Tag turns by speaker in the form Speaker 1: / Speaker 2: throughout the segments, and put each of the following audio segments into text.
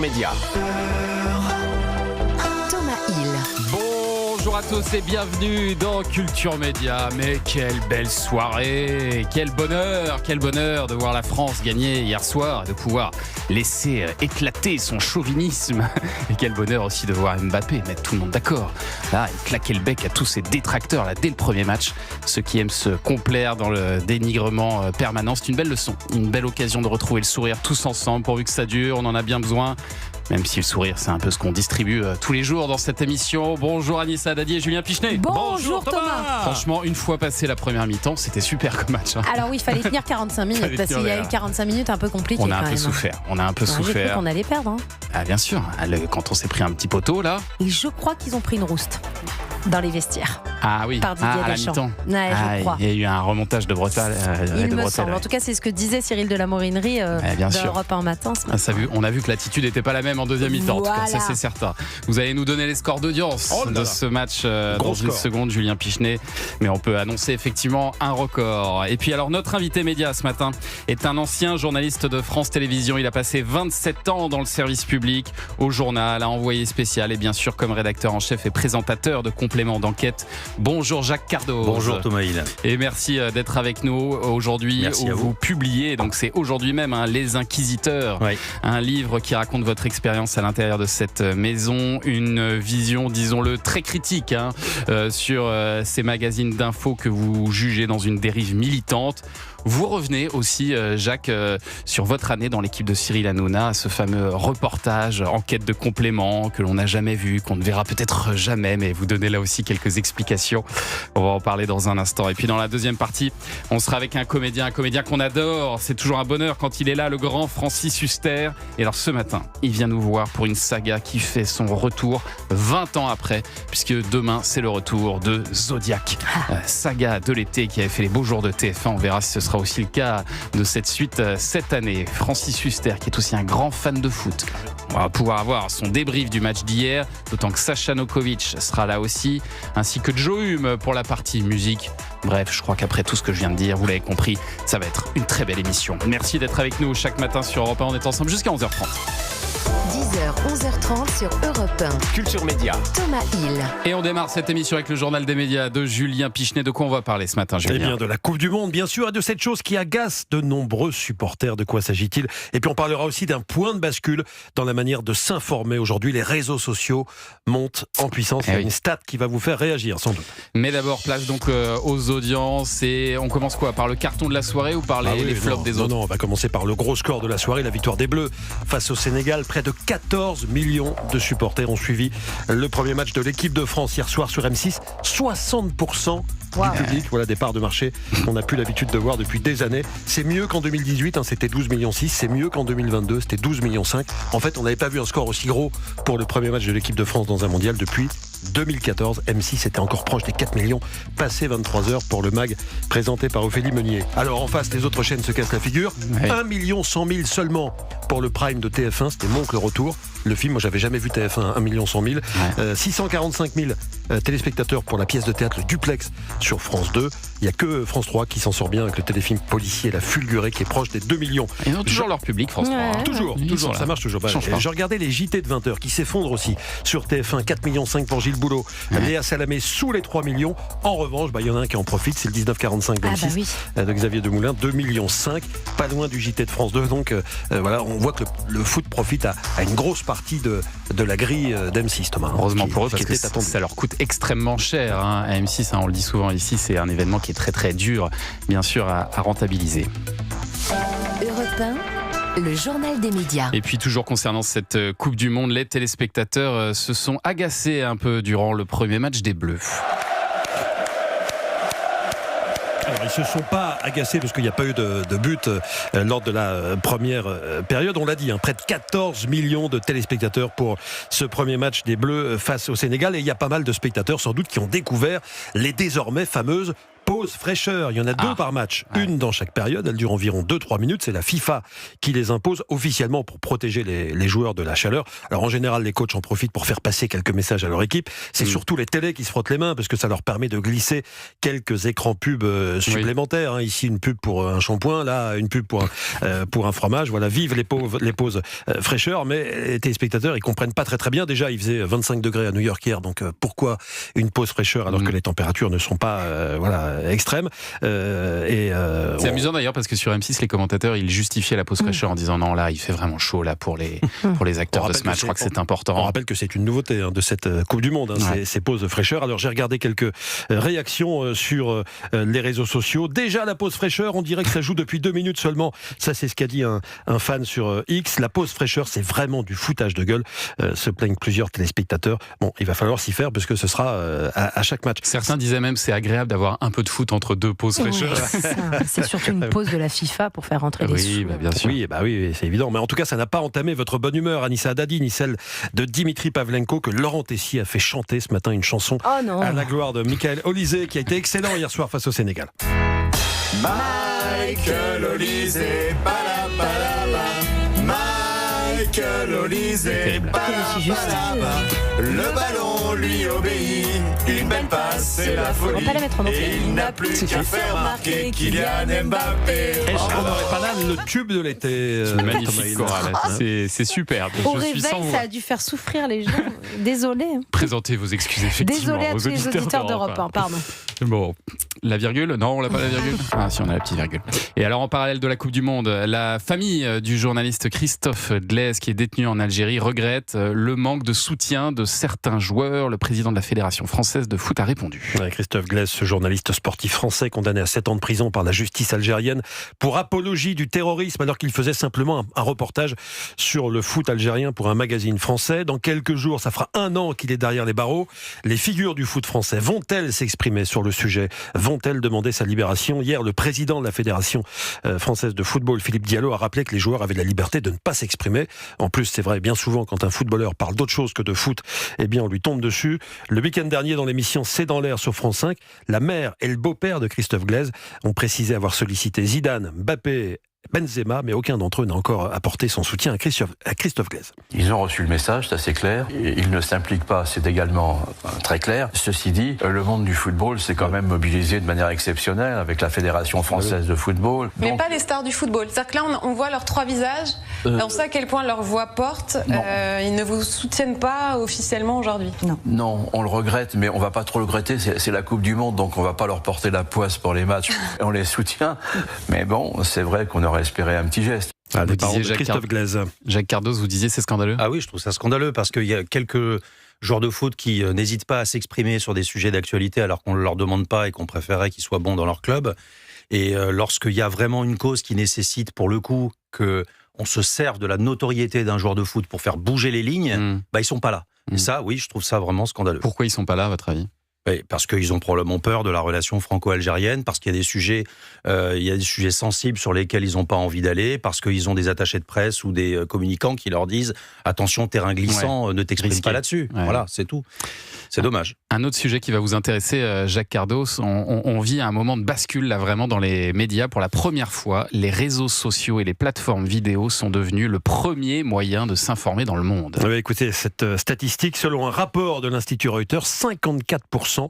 Speaker 1: Média.
Speaker 2: Thomas Hill.
Speaker 3: Bonjour à tous et bienvenue dans Culture Média. Mais quelle belle soirée, quel bonheur de voir la France gagner hier soir et de pouvoir laisser éclater son chauvinisme. Et quel bonheur aussi de voir Mbappé mettre tout le monde d'accord. Là, il claquait le bec à tous ses détracteurs là, dès le premier match. Ceux qui aiment se complaire dans le dénigrement permanent. C'est une belle leçon, une belle occasion de retrouver le sourire tous ensemble pourvu que ça dure, on en a bien besoin. Même si le sourire, c'est un peu ce qu'on distribue tous les jours dans cette émission. Bonjour Anissa Dadier et Julien Pichenet.
Speaker 2: Bonjour Thomas.
Speaker 3: Franchement, une fois passé la première mi-temps, c'était super comme match.
Speaker 2: Alors oui, il fallait tenir 45 minutes parce qu'il y a eu 45 minutes un peu compliquées.
Speaker 3: On a un peu souffert.
Speaker 2: J'ai cru qu'on allait perdre.
Speaker 3: Ah bien sûr, quand on s'est pris un petit poteau là.
Speaker 2: Et je crois qu'ils ont pris une rouste dans les vestiaires.
Speaker 3: Ah oui,
Speaker 2: par Didier
Speaker 3: à la
Speaker 2: Deschamps.
Speaker 3: mi-temps.
Speaker 2: Ouais, je crois.
Speaker 3: Il y a eu un remontage de Bretal.
Speaker 2: Il me semble. En tout cas, c'est ce que disait Cyril de la Morinerie d'Europe 1 matin.
Speaker 3: On a vu que l'attitude n'était pas la même en deuxième mi-temps.
Speaker 2: Voilà.
Speaker 3: En tout cas, ça c'est certain. Vous allez nous donner les scores d'audience de ce match dans une seconde, Julien Pichenet. Mais on peut annoncer effectivement un record. Et puis alors, notre invité média ce matin est un ancien journaliste de France Télévisions. Il a passé 27 ans dans le service public, au journal, à envoyé spécial et bien sûr comme rédacteur en chef et présentateur de compléments d'enquête. Bonjour Jacques Cardoz.
Speaker 4: Bonjour Thomas Hill.
Speaker 3: Et merci d'être avec nous aujourd'hui où vous publiez, donc c'est aujourd'hui même, Les Inquisiteurs,
Speaker 4: oui.
Speaker 3: Un livre qui raconte votre expérience à l'intérieur de cette maison, une vision, disons-le, très critique sur ces magazines d'infos que vous jugez dans une dérive militante. Vous revenez aussi, Jacques, sur votre année dans l'équipe de Cyril Hanouna, ce fameux reportage, enquête de compléments que l'on n'a jamais vu, qu'on ne verra peut-être jamais, mais vous donnez là aussi quelques explications. On va en parler dans un instant. Et puis dans la deuxième partie, on sera avec un comédien qu'on adore. C'est toujours un bonheur quand il est là, le grand Francis Huster. Et alors ce matin, il vient nous voir pour une saga qui fait son retour 20 ans après, puisque demain, c'est le retour de Zodiac. Saga de l'été qui avait fait les beaux jours de TF1. On verra si ce sera aussi le cas de cette suite cette année. Francis Huster, qui est aussi un grand fan de foot. On va pouvoir avoir son débrief du match d'hier, d'autant que Sacha Nokovic sera là aussi, ainsi que Joe Hume pour la partie musique. Bref, je crois qu'après tout ce que je viens de dire, vous l'avez compris, ça va être une très belle émission. Merci d'être avec nous chaque matin sur Europe 1. On est ensemble jusqu'à 11h30.
Speaker 2: 10h, 11h30 sur Europe 1.
Speaker 1: Culture Média.
Speaker 2: Thomas Hill.
Speaker 3: Et on démarre cette émission avec le journal des médias de Julien Pichenet. De quoi on va parler ce matin, Julien ?
Speaker 4: Eh bien, de la Coupe du Monde, bien sûr, et de cette chose qui agace de nombreux supporters. De quoi s'agit-il ? Et puis on parlera aussi d'un point de bascule dans la manière de s'informer. Aujourd'hui, les réseaux sociaux montent en puissance. Il y a une stat qui va vous faire réagir, sans doute.
Speaker 3: Mais d'abord, place donc aux audiences. Et on commence quoi ? Par le carton de la soirée ou par les flops des autres ?
Speaker 4: Non, on va commencer par le gros score de la soirée, la victoire des Bleus face au Sénégal. Près de 14 millions de supporters ont suivi le premier match de l'équipe de France hier soir sur M6. 60% du public, voilà des parts de marché qu'on n'a plus l'habitude de voir depuis des années. C'est mieux qu'en 2018, c'était 12,6 millions. C'est mieux qu'en 2022, c'était 12,5 millions. En fait, on n'avait pas vu un score aussi gros pour le premier match de l'équipe de France dans un mondial depuis 2014. M6 était encore proche des 4 millions, passé 23 heures pour le MAG présenté par Ophélie Meunier. Alors en face, les autres chaînes se cassent la figure. 1 100 000 seulement pour le Prime de TF1, c'était Monk le retour. Le film, moi j'avais jamais vu TF1, 1 100 000. 645 000 téléspectateurs pour la pièce de théâtre Le Duplex sur France 2. Il n'y a que France 3 qui s'en sort bien avec le téléfilm policier La Fulgurée qui est proche des 2 millions.
Speaker 3: Ils ont toujours leur public, France 3.
Speaker 4: Toujours, ça marche toujours. Je regardais les JT de 20h qui s'effondrent aussi sur TF1, 4,5 millions pour Gilles Boulot. Léa Salamé sous les 3 millions. En revanche, il y en a un qui en profite, c'est le 1945 d'M6 de Xavier Demoulin, 2,5 millions. Pas loin du JT de France 2. Donc voilà, on voit que le foot profite à une grosse partie de la grille d'M6, Thomas.
Speaker 3: Heureusement pour eux, parce que ça leur coûte extrêmement cher. À M6, on le dit souvent ici, c'est un événement qui est très très dur, bien sûr, à rentabiliser.
Speaker 2: Europe 1, le journal des médias.
Speaker 3: Et puis toujours concernant cette Coupe du Monde, les téléspectateurs se sont agacés un peu durant le premier match des Bleus.
Speaker 4: Alors, ils ne se sont pas agacés parce qu'il n'y a pas eu de but lors de la première période. On l'a dit, près de 14 millions de téléspectateurs pour ce premier match des Bleus face au Sénégal. Et il y a pas mal de spectateurs, sans doute, qui ont découvert les désormais fameuses pause fraîcheur. Il y en a 2 par match, une dans chaque période. Elle dure environ 2-3 minutes. C'est la FIFA qui les impose officiellement pour protéger les joueurs de la chaleur. Alors en général, les coachs en profitent pour faire passer quelques messages à leur équipe. C'est surtout les télés qui se frottent les mains parce que ça leur permet de glisser quelques écrans pubs supplémentaires. Hein. Ici, une pub pour un shampoing, là, une pub pour un fromage. Voilà, vive les pauses fraîcheur. Mais les téléspectateurs, ils comprennent pas très bien. Déjà, il faisait 25 degrés à New York hier, donc pourquoi une pause fraîcheur alors que les températures ne sont pas extrêmes.
Speaker 3: C'est amusant d'ailleurs parce que sur M6, les commentateurs, ils justifiaient la pause fraîcheur en disant non, là, il fait vraiment chaud là pour les acteurs de ce match. Je crois que c'est important.
Speaker 4: On rappelle que c'est une nouveauté de cette Coupe du Monde, ces pauses fraîcheur. Alors j'ai regardé quelques réactions sur les réseaux sociaux. Déjà la pause fraîcheur, on dirait que ça joue depuis 2 minutes seulement. Ça, c'est ce qu'a dit un fan sur X. La pause fraîcheur, c'est vraiment du foutage de gueule. Se plaignent plusieurs téléspectateurs. Bon, il va falloir s'y faire parce que ce sera à chaque match.
Speaker 3: Certains disaient même c'est agréable d'avoir un peu de foot entre 2 pauses fraîcheur.
Speaker 2: C'est surtout une pause de la FIFA pour faire rentrer les sous.
Speaker 3: Bien sûr.
Speaker 4: Oui, c'est évident. Mais en tout cas, ça n'a pas entamé votre bonne humeur, Anissa Haddadi, ni celle de Dimitri Pavlenko, que Laurent Tessier a fait chanter ce matin une chanson à la gloire de Michael Olysée, qui a été excellent hier soir face au Sénégal.
Speaker 1: Michael Olysée, Michael Olysée, le ballon lui obéit, une belle passe, c'est la folie, et il n'a plus qu'à faire marquer Kylian Mbappé.
Speaker 4: Est-ce qu'on n'aurait pas là le tube de l'été?
Speaker 3: Magnifique chorale, c'est superbe.
Speaker 2: Au réveil, ça a dû faire souffrir les gens. Désolé.
Speaker 3: Présentez vos excuses effectivement.
Speaker 2: Désolé à tous les auditeurs d'Europe 1, pardon.
Speaker 3: Bon, la virgule? Non, on l'a pas la virgule. Ah si, on a la petite virgule. Et alors en parallèle de la Coupe du Monde, la famille du journaliste Christophe Glaise, qui est détenu en Algérie, regrette le manque de soutien de certains joueurs. Le président de la Fédération française de foot a répondu.
Speaker 4: Christophe Glaise, ce journaliste sportif français condamné à 7 ans de prison par la justice algérienne pour apologie du terrorisme, alors qu'il faisait simplement un reportage sur le foot algérien pour un magazine français. Dans quelques jours, ça fera 1 an qu'il est derrière les barreaux. Les figures du foot français vont-elles s'exprimer sur le sujet? Vont-elles demander sa libération? Hier, le président de la Fédération française de football, Philippe Diallo, a rappelé que les joueurs avaient la liberté de ne pas s'exprimer. En plus, c'est vrai, bien souvent, quand un footballeur parle d'autre chose que de foot, eh bien, on lui tombe dessus. Le week-end dernier, dans l'émission C'est dans l'air sur France 5, la mère et le beau-père de Christophe Glaise ont précisé avoir sollicité Zidane, Mbappé, Benzema, mais aucun d'entre eux n'a encore apporté son soutien à Christophe Glaise.
Speaker 5: Ils ont reçu le message, c'est assez clair. Ils ne s'impliquent pas, c'est également très clair. Ceci dit, le monde du football s'est quand même mobilisé de manière exceptionnelle avec la Fédération française de football.
Speaker 6: Mais pas les stars du football. C'est-à-dire que là, on voit leurs 3 visages, on sait à quel point leur voix porte. Ils ne vous soutiennent pas officiellement aujourd'hui.
Speaker 5: Non, on le regrette, mais on ne va pas trop le regretter. C'est la Coupe du Monde, donc on ne va pas leur porter la poisse pour les matchs. On les soutient, mais bon, c'est vrai qu'on aurait espéré un petit geste.
Speaker 4: Des parents de Christophe Glaise.
Speaker 3: Jacques Cardos, vous disiez c'est scandaleux?
Speaker 7: Ah oui, je trouve ça scandaleux parce qu'il y a quelques joueurs de foot qui n'hésitent pas à s'exprimer sur des sujets d'actualité alors qu'on ne leur demande pas et qu'on préférait qu'ils soient bons dans leur club. Et lorsqu'il y a vraiment une cause qui nécessite pour le coup qu'on se serve de la notoriété d'un joueur de foot pour faire bouger les lignes, ils sont pas là. Et ça, oui, je trouve ça vraiment scandaleux.
Speaker 3: Pourquoi ils sont pas là, à votre avis?
Speaker 7: Parce qu'ils ont probablement peur de la relation franco-algérienne, parce qu'il y a des sujets, sensibles sur lesquels ils n'ont pas envie d'aller, parce qu'ils ont des attachés de presse ou des communicants qui leur disent attention, terrain glissant, ne t'exprime pas là-dessus. Voilà, c'est tout. C'est dommage.
Speaker 3: Un autre sujet qui va vous intéresser, Jacques Cardos, on vit un moment de bascule là vraiment dans les médias. Pour la première fois, les réseaux sociaux et les plateformes vidéo sont devenus le premier moyen de s'informer dans le monde.
Speaker 4: Écoutez, cette statistique, selon un rapport de l'Institut Reuters, 54%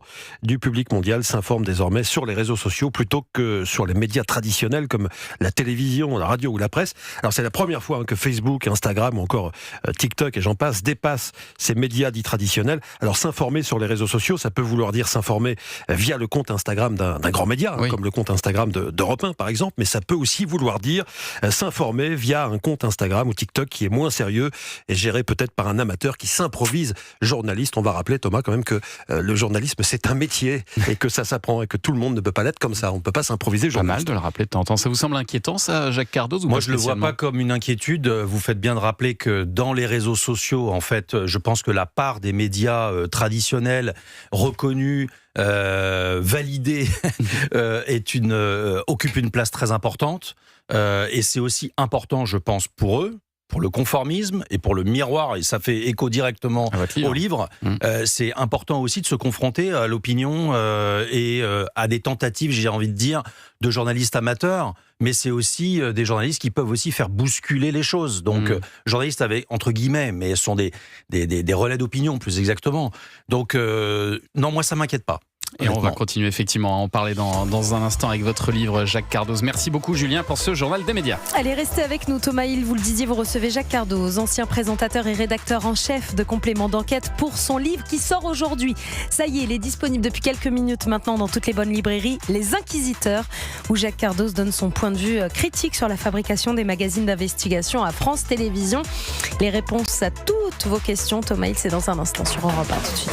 Speaker 4: du public mondial s'informe désormais sur les réseaux sociaux plutôt que sur les médias traditionnels comme la télévision, la radio ou la presse. Alors c'est la première fois que Facebook, Instagram ou encore TikTok et j'en passe dépassent ces médias dits traditionnels. Alors s'informer sur les réseaux sociaux, ça peut vouloir dire s'informer via le compte Instagram d'un grand média, comme le compte Instagram d'Europe 1 par exemple, mais ça peut aussi vouloir dire s'informer via un compte Instagram ou TikTok qui est moins sérieux et géré peut-être par un amateur qui s'improvise journaliste. On va rappeler, Thomas, quand même que le journalisme c'est un métier et que ça s'apprend et que tout le monde ne peut pas l'être comme ça. On ne peut pas s'improviser journaliste.
Speaker 3: Pas mal de le rappeler de temps en temps. Ça vous semble inquiétant ça, Jacques Cardos?
Speaker 7: Moi je ne le vois pas comme une inquiétude. Vous faites bien de rappeler que dans les réseaux sociaux, en fait, je pense que la part des médias traditionnels, reconnus, validés, occupe une place très importante. Et c'est aussi important, je pense, pour eux, pour le conformisme et pour le miroir, et ça fait écho directement au livre, c'est important aussi de se confronter à l'opinion et à des tentatives, j'ai envie de dire, de journalistes amateurs, mais c'est aussi des journalistes qui peuvent aussi faire bousculer les choses. Donc, journalistes avec, entre guillemets, mais ce sont des relais d'opinion, plus exactement. Donc, non, moi, ça m'inquiète pas.
Speaker 3: Et on va continuer effectivement à en parler dans un instant avec votre livre, Jacques Cardoz. Merci beaucoup, Julien, pour ce journal des médias.
Speaker 2: Allez, restez avec nous. Thomas Hill, vous le disiez, vous recevez Jacques Cardoz, ancien présentateur et rédacteur en chef de Complément d'enquête, pour son livre qui sort aujourd'hui. Ça y est, il est disponible depuis quelques minutes maintenant dans toutes les bonnes librairies, Les Inquisiteurs, où Jacques Cardoz donne son point de vue critique sur la fabrication des magazines d'investigation à France Télévisions. Les réponses à toutes vos questions, Thomas Hill, c'est dans un instant sur Europe 1. Tout de suite.